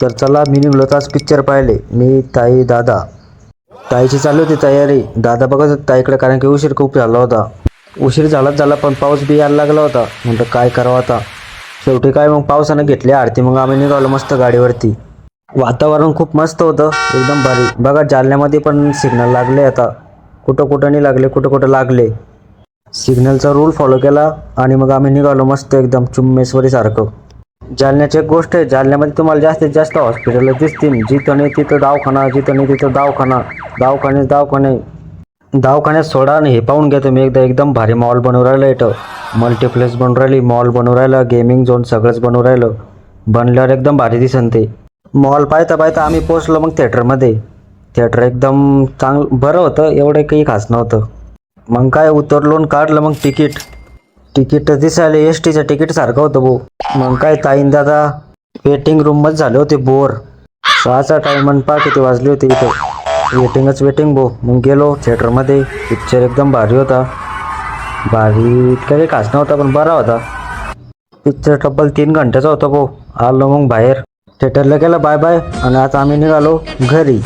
तर चला मी निघलो आज पिक्चर पाहिले. मी, ताई, दादा. ताईची चालू होती तयारी. दादा बघत होता ताईकडे, कारण की उशीर खूप झाला होता. उशीर झाला पण पाऊस बी यायला लागला होता. म्हटलं काय करावं आता. शेवटी काय मग पावसानं घेतली आरती. मग आम्ही निघालो मस्त गाडीवरती. वातावरण खूप मस्त होतं, एकदम भारी. बघा जालन्यामध्ये पण सिग्नल लागले आता. कुठं कुठं नाही लागले, कुठं कुठं लागले. सिग्नलचा रूल फॉलो केला आणि मग आम्ही निघालो मस्त एकदम चुम्मेश्वरीसारखं. जालन्याची एक गोष्ट आहे, जालन्यामध्ये तुम्हाला जास्तीत जास्त हॉस्पिटल दिसतील. जिथं नाही तिथं दवाखाना, जिथं नाही तिथं दवाखाना. दवाखाने. दवाखान्यात सोडा आणि हे पाहून घ्या तुम्ही एकदा, एकदम भारी मॉल बनवून राहिलं इथं. मल्टिप्लेक्स बनवून राहिली, मॉल बनवून राहिलं, गेमिंग झोन सगळंच बनवून राहिलं. बनल्यावर एकदम भारी दिसन ते. मॉल पाहता आम्ही पोचलो मग थिएटरमध्ये. थिएटर एकदम बरं होतं, एवढं काही खास नव्हतं. मग काय उतरलो आणि काढलं मग तिकीट दिसायला एस टीचं तिकीट सारखं होतं भाऊ. मग काय ताईन दादा वेटिंग रूममध्ये झाले होते बोर. 6चा टाईम आणि पहा किती वाजले होते इथं. वेटिंग भाऊ. मग गेलो थिएटरमध्ये. पिक्चर एकदम भारी होता. भारी इतका काही खास नव्हता पण बरा होता. पिक्चर तब्बल 3 घंट्याचा होता भाऊ. आलो मग बाहेर. थिएटरला गेला बाय बाय आणि आता आम्ही निघालो घरी.